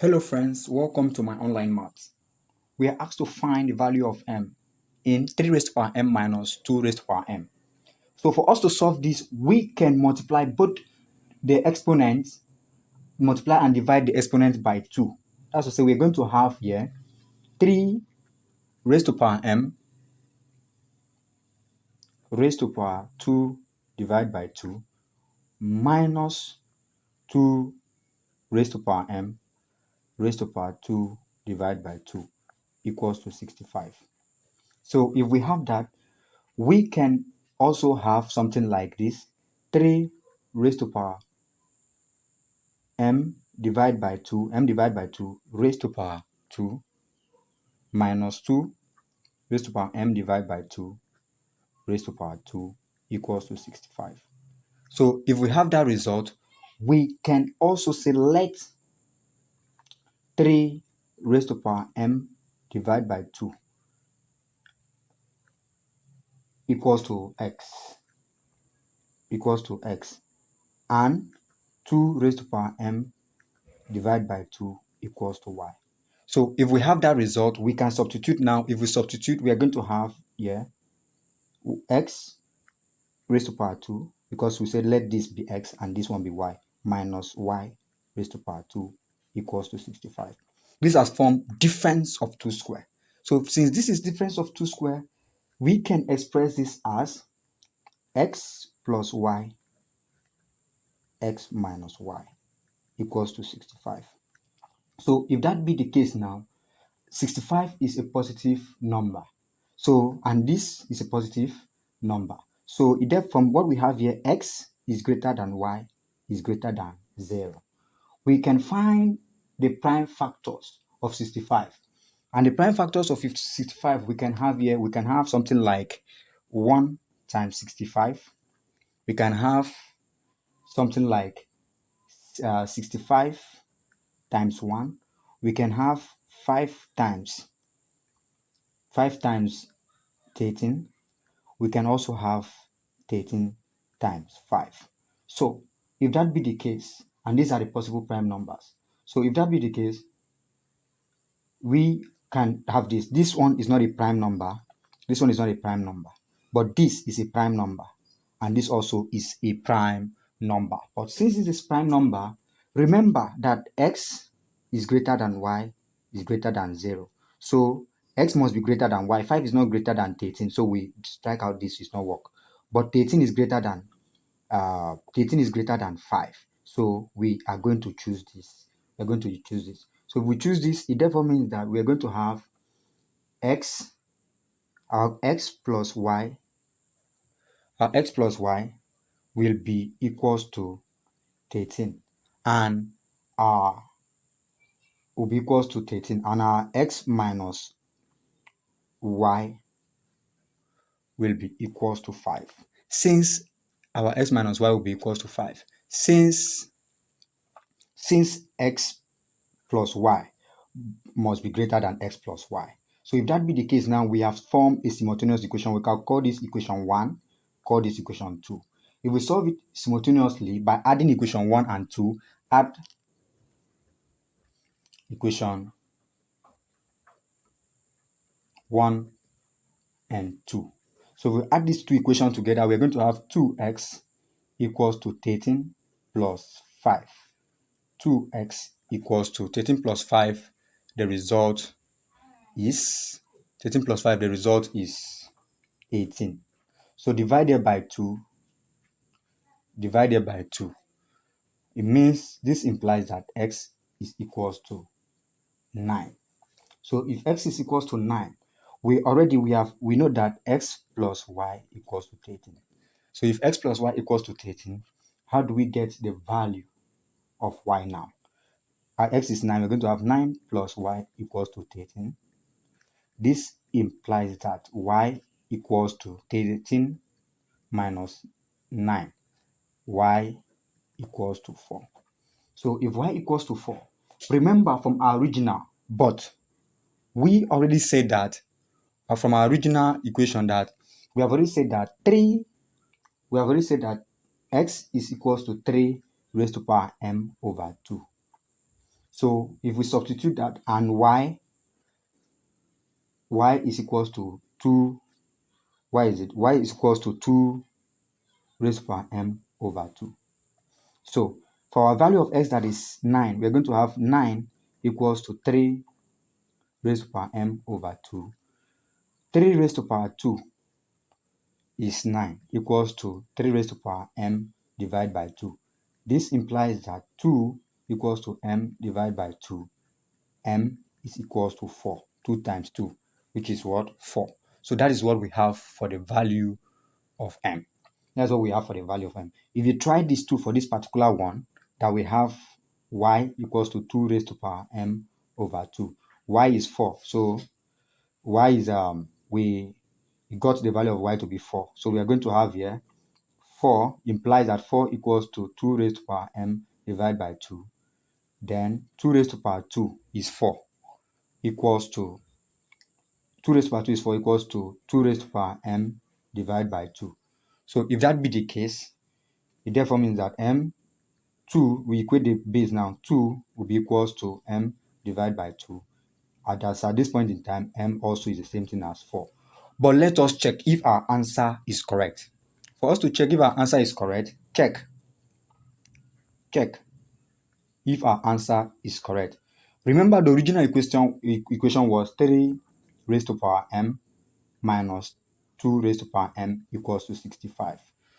Hello friends, welcome to my online maths. We are asked to find the value of m in 3 raised to power m minus 2 raised to power m. So for us to solve this, we can multiply both the exponents, multiply and divide the exponent by 2. That's to say we're going to have here 3 raised to power m raised to power 2 divided by 2 minus 2 raised to power m raised to power 2 divided by 2 equals to 65. So if we have that, we can also have something like this: 3 raised to power m divided by 2 raised to power 2 minus 2 raised to power m divided by 2 raised to power 2 equals to 65. So if we have that result, we can also select 3 raised to power m divided by 2 equals to x and 2 raised to power m divided by 2 equals to y. So if we have that result, we can substitute now. If we substitute, we are going to have here x raised to power 2, because we said let this be x and this one be y, minus y raised to power 2 equals to 65. This has formed difference of 2 square. So since this is difference of 2 square, we can express this as x plus y, x minus y equals to 65. So if that be the case now, 65 is a positive number. So, and this is a positive number. So, from what we have here, x is greater than y is greater than 0. We can find the prime factors of 65. And the prime factors of 65 we can have here, we can have something like 1 times 65. We can have something like 65 times 1. We can have 5 times 13. We can also have 13 times 5. So if that be the case, and these are the possible prime numbers, so if that be the case, we can have this. This one is not a prime number. This one is not a prime number. But this is a prime number. And this also is a prime number. But since it is prime number, remember that x is greater than y is greater than 0. So x must be greater than y. 5 is not greater than 13. So we strike out this, is not work. But 13 is greater than 5. So we are going to choose this. We're going to choose this. So if we choose this, it therefore means that we're going to have our x plus y will be equals to 13, and will be equals to 13, and our x minus y will be equals to 5. Since our x minus y will be equals to 5, since x plus y must be greater than x plus y. So if that be the case, now we have formed a simultaneous equation. We can call this equation 1, call this equation 2. If we solve it simultaneously by adding equation 1 and 2, add equation 1 and 2. So if we add these two equations together, we're going to have 2x equals to 13 plus 5. 2x equals to 13 plus 5. The result is 13 plus 5. The result is 18. So divided by 2. It means this implies that x is equals to 9. So if x is equals to 9, we know that x plus y equals to 13. So if x plus y equals to 13, how do we get the value of y now? Our x is 9. We're going to have 9 plus y equals to 13. This implies that y equals to 13 minus 9. Y equals to 4. So if y equals to 4, remember from our original, but we already said that from our original equation that we have already said that x is equals to 3 raised to power m over 2. So if we substitute that, and y is equals to 2, y is equals to 2 raised to power m over 2. So for our value of x, that is 9, we're going to have 9 equals to 3 raised to power m over 2. 3 raised to power 2 is 9 equals to 3 raised to power m divided by 2. This implies that 2 equals to m divided by 2. M is equals to 4. 2 times 2, which is what? 4. So that is what we have for the value of m. That's what we have for the value of m. If you try this too for this particular one, that we have y equals to 2 raised to power m over 2. Y is 4. So y is we got the value of y to be 4. So we are going to have here 4 implies that 4 equals to 2 raised to power m divided by 2. Then 2 raised to power 2 is 4 equals to 2 raised to power 2 is 4 equals to 2 raised to power m divided by 2. So if that be the case, it therefore means that m2, we equate the base now, 2 will be equals to m divided by 2. At this point in time, m also is the same thing as 4. But let us check if our answer is correct. For us to check if our answer is correct, check if our answer is correct. Remember, the original equation was 3 raised to power m minus 2 raised to power m equals to 65.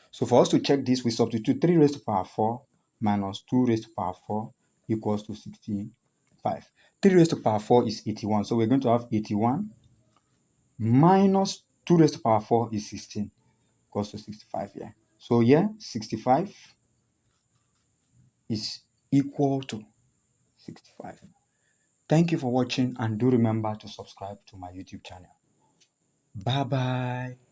So for us to check this, we substitute 3 raised to power 4 minus 2 raised to power 4 equals to 65. 3 raised to power 4 is 81. So we're going to have 81 minus 2 raised to power 4 is 16 equals to 65 here. So here, 65 is equal to 65. Thank you for watching, and do remember to subscribe to my YouTube channel. Bye bye.